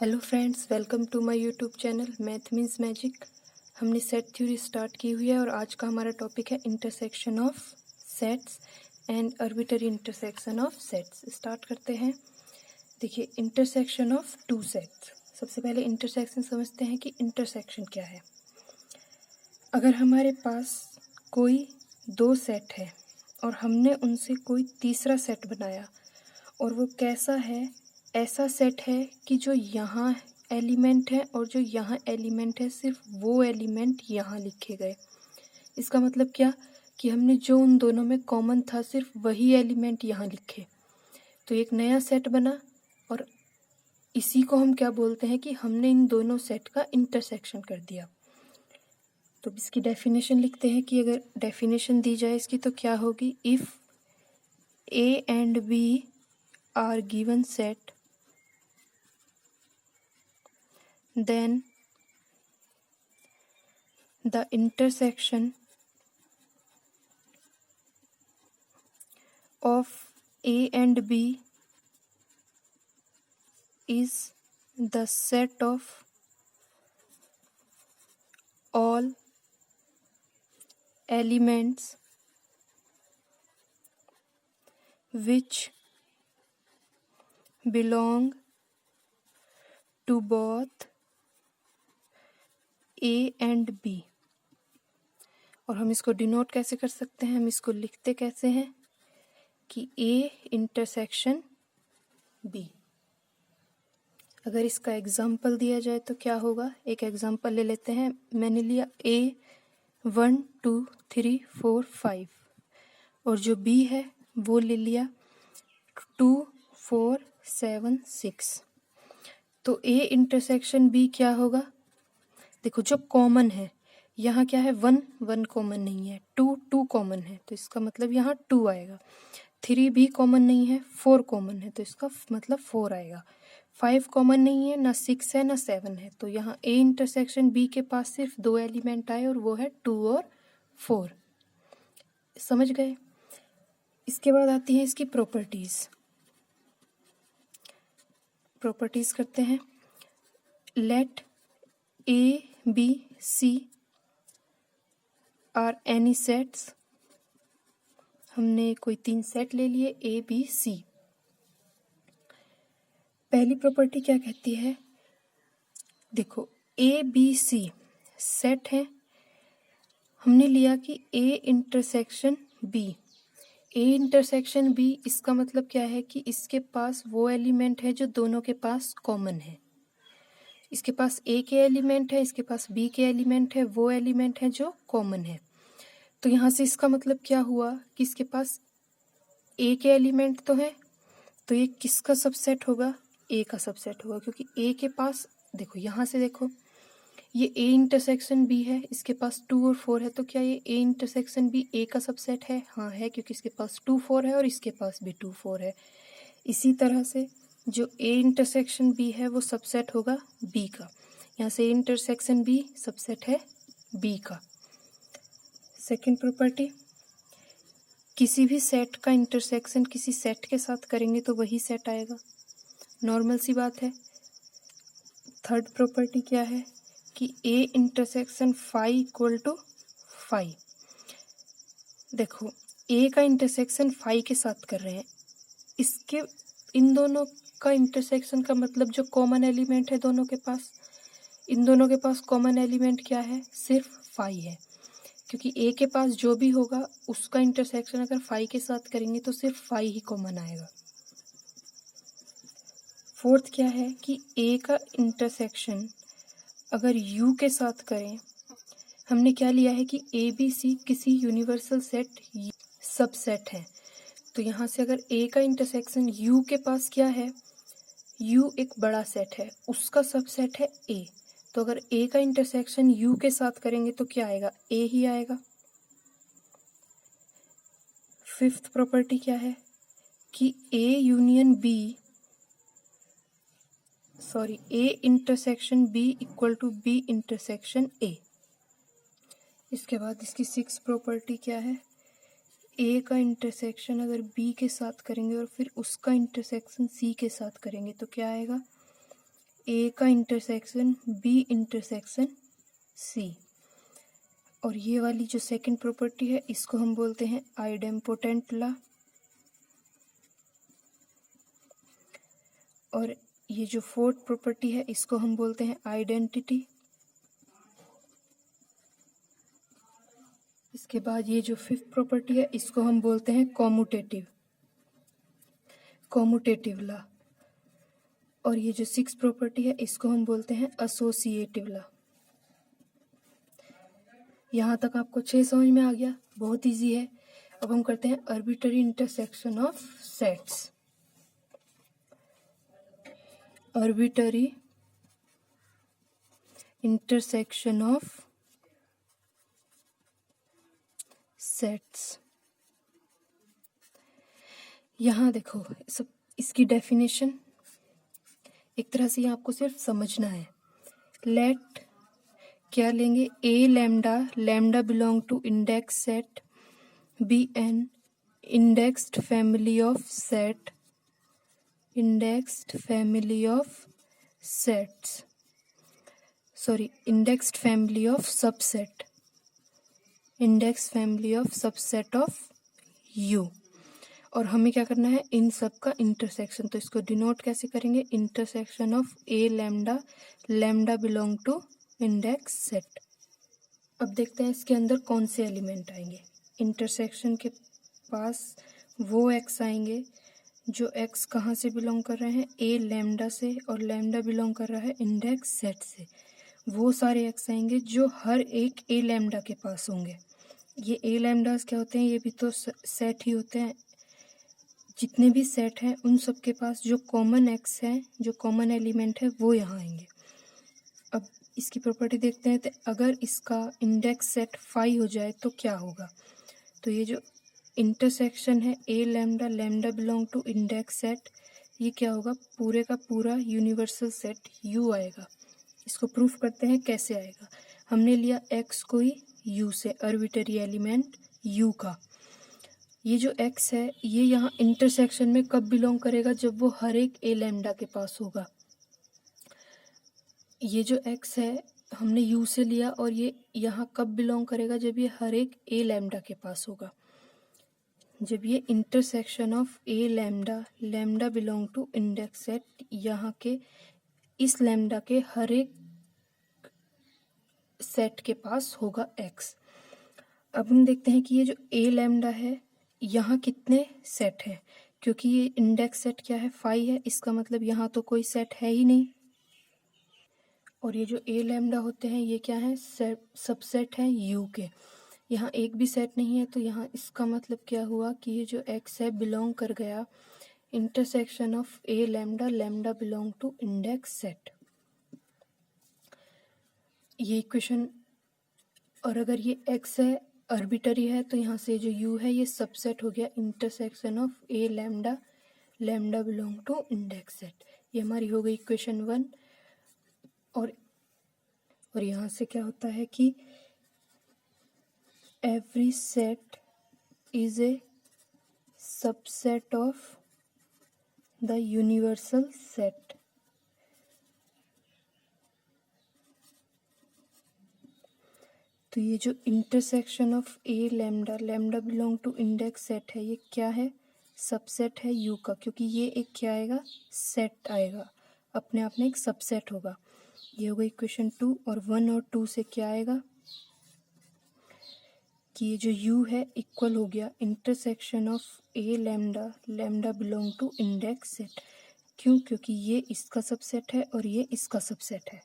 Hello friends, welcome to my YouTube channel math means magic. हमने set theory start की हुई है और आज का हमारा टॉपिक है intersection of sets and arbitrary intersection of sets. Start करते हैं। देखिए, इंटरसेक्शन ऑफ टू सेट्स। सबसे पहले इंटरसेक्शन समझते हैं कि इंटरसेक्शन क्या है। अगर हमारे पास कोई दो सेट है और हमने उनसे कोई तीसरा सेट बनाया और वो कैसा है, ऐसा सेट है कि जो यहाँ एलिमेंट है और जो यहाँ एलिमेंट है सिर्फ वो एलिमेंट यहाँ लिखे गए। इसका मतलब क्या कि हमने जो उन दोनों में कॉमन था सिर्फ वही एलिमेंट यहाँ लिखे, तो एक नया सेट बना और इसी को हम क्या बोलते हैं कि हमने इन दोनों सेट का इंटरसेक्शन कर दिया। तो इसकी डेफिनेशन लिखते हैं कि अगर डेफिनेशन दी जाए इसकी तो क्या होगी। If A and B are given set then the intersection of A and B is the set of all elements which belong to both A and B। और हम इसको डिनोट कैसे कर सकते हैं, हम इसको लिखते कैसे हैं कि A इंटरसेक्शन B। अगर इसका एग्जाम्पल दिया जाए तो क्या होगा, एक एग्जाम्पल ले लेते हैं। मैंने लिया A 1 2 3 4 5 और जो B है वो ले लिया 2 4 7 6। तो A इंटरसेक्शन B क्या होगा। देखो, जो कॉमन है यहाँ क्या है, 1 1 कॉमन नहीं है, 2 2 कॉमन है तो इसका मतलब यहाँ 2 आएगा। 3 भी कॉमन नहीं है, 4 कॉमन है तो इसका मतलब 4 आएगा। 5 कॉमन नहीं है, ना 6 है ना 7 है, तो यहाँ A इंटरसेक्शन B के पास सिर्फ दो एलिमेंट आए और वो है 2 और 4। समझ गए। इसके बाद आती है इसकी प्रॉपर्टीज करते हैं। Let A B C are any sets. हमने कोई 3 सेट ले लिए A B C। पहली प्रॉपर्टी क्या कहती है, देखो A B C सेट है। हमने लिया कि A intersection B। A intersection B इसका मतलब क्या है कि इसके पास वो एलिमेंट है जो दोनों के पास कॉमन है। इसके पास A के एलिमेंट है, इसके पास B के एलिमेंट है, वो एलिमेंट है जो कॉमन है। तो यहाँ से इसका मतलब क्या हुआ कि इसके पास A के एलिमेंट तो है, तो ये किसका सबसेट होगा, A का सबसेट होगा, क्योंकि A के पास देखो, यहाँ से देखो ये A इंटरसेक्शन B है, इसके पास 2 और 4 है, तो क्या ये A इंटरसेक्शन B A का सबसेट है। हाँ है, क्योंकि इसके पास 2 4 है और इसके पास भी 2 4 है। इसी तरह से जो A इंटरसेक्शन B है वो सबसेट होगा B का। यहाँ से A इंटरसेक्शन B सबसेट है B का। सेकंड प्रॉपर्टी, किसी भी सेट का इंटरसेक्शन किसी सेट के साथ करेंगे तो वही सेट आएगा, नॉर्मल सी बात है। थर्ड प्रॉपर्टी क्या है कि A intersection phi equal to phi. देखो, A का इंटरसेक्शन फाई के साथ कर रहे हैं, इसके इन दोनों का इंटरसेक्शन का मतलब जो कॉमन एलिमेंट है दोनों के पास, इन दोनों के पास कॉमन एलिमेंट क्या है, सिर्फ फाई है, क्योंकि A के पास जो भी होगा उसका इंटरसेक्शन अगर फाई के साथ करेंगे तो सिर्फ फाई ही कॉमन आएगा। फोर्थ क्या है कि A का इंटरसेक्शन अगर U के साथ करें, हमने क्या लिया है कि A B C किसी यूनिवर्सल सेट सबसेट है, तो यहाँ से अगर A का इंटरसेक्शन U के पास क्या है, U एक बड़ा सेट है, उसका सबसेट है A, तो अगर A का इंटरसेक्शन U के साथ करेंगे तो क्या आएगा, A ही आएगा। फिफ्थ प्रॉपर्टी क्या है कि A union B A intersection B equal to B intersection A। इसके बाद इसकी सिक्स प्रॉपर्टी क्या है, A का इंटरसेक्शन अगर B के साथ करेंगे और फिर उसका इंटरसेक्शन C के साथ करेंगे तो क्या आएगा, ए का इंटरसेक्शन बी इंटरसेक्शन सी। और ये वाली जो सेकंड प्रॉपर्टी है इसको हम बोलते हैं आइडेम्पोटेंट लॉ। और ये जो फोर्थ प्रॉपर्टी है इसको हम बोलते हैं आइडेंटिटी। इसके बाद ये जो फिफ्थ प्रॉपर्टी है इसको हम बोलते हैं कॉम्यूटेटिव लॉ। और ये जो सिक्स्थ प्रॉपर्टी है इसको हम बोलते हैं एसोसिएटिव लॉ। यहाँ तक आपको 6 समझ में आ गया, बहुत इजी है। अब हम करते हैं arbitrary intersection of sets. Arbitrary intersection of sets. यहाँ देखो सब इसकी डेफिनेशन एक तरह से आपको सिर्फ समझना है। लेट क्या लेंगे, A lambda belong to index set B an indexed family of set, indexed family of subset, index family of subset of U. और हमें क्या करना है, इन सब का इंटरसेक्शन। तो इसको डिनोट कैसे करेंगे, intersection of A lambda belong to index set. अब देखते हैं इसके अंदर कौन से एलिमेंट आएंगे। इंटरसेक्शन के पास वो एक्स आएंगे जो एक्स कहाँ से बिलोंग कर रहे हैं, ए लैम्डा से, और लैम्डा बिलोंग कर रहा है इंडेक्स सेट से। वो सारे एक्स आएंगे जो हर एक ए लैम्डा के पास होंगे। ये ए लैम्डास क्या होते हैं, ये भी तो सेट ही होते हैं। जितने भी सेट हैं उन सब के पास जो कॉमन एक्स है, जो कॉमन एलिमेंट है, वो यहाँ आएंगे। अब इसकी प्रॉपर्टी देखते हैं। तो अगर इसका इंडेक्स सेट 5 हो जाए तो क्या होगा। तो ये जो इंटरसेक्शन है A lambda belong to index set, ये क्या होगा, पूरे का पूरा यूनिवर्सल सेट यू आएगा। इसको प्रूफ करते हैं कैसे आएगा। हमने लिया एक्स कोई यू से, आर्बिट्ररी एलिमेंट यू का। ये जो एक्स है ये यहाँ इंटरसेक्शन में कब बिलोंग करेगा, जब वो हर एक ए लैम्डा के पास होगा। ये जो एक्स है हमने यू से लिया और ये यहाँ कब बिलोंग करेगा, जब ये हर एक ए लैम्डा के पास होगा। जब ये intersection of A lambda belong to index set, यहाँ के इस लैम्डा के हर एक सेट के पास होगा एक्स। अब हम देखते हैं कि ये जो ए लैम्डा है यहाँ कितने सेट है, क्योंकि ये इंडेक्स सेट क्या है 5 है, इसका मतलब यहाँ तो कोई सेट है ही नहीं। और ये जो ए लैम्डा होते हैं ये क्या है, सबसेट हैं यू के। यहाँ एक भी सेट नहीं है, तो यहाँ इसका मतलब क्या हुआ कि ये जो एक्स है बिलोंग कर गया intersection of A lambda belong to index set. ये इक्वेशन। और अगर ये एक्स है आर्बिट्ररी है तो यहाँ से जो यू है ये सबसेट हो गया intersection of A lambda belong to index set. ये हमारी हो गई इक्वेशन 1। और यहाँ से क्या होता है कि every set is a subset of the universal set. तो ये जो intersection of A lambda belong to index set है, ये क्या है, सबसेट है यू का, क्योंकि ये एक क्या आएगा, सेट आएगा, अपने आप में एक सबसेट होगा। ये होगा इक्वेशन 2। और 1 और 2 से क्या आएगा कि ये जो u है इक्वल हो गया intersection of A lambda belong to index set. क्यों, क्योंकि ये इसका सबसेट है और ये इसका सबसेट है।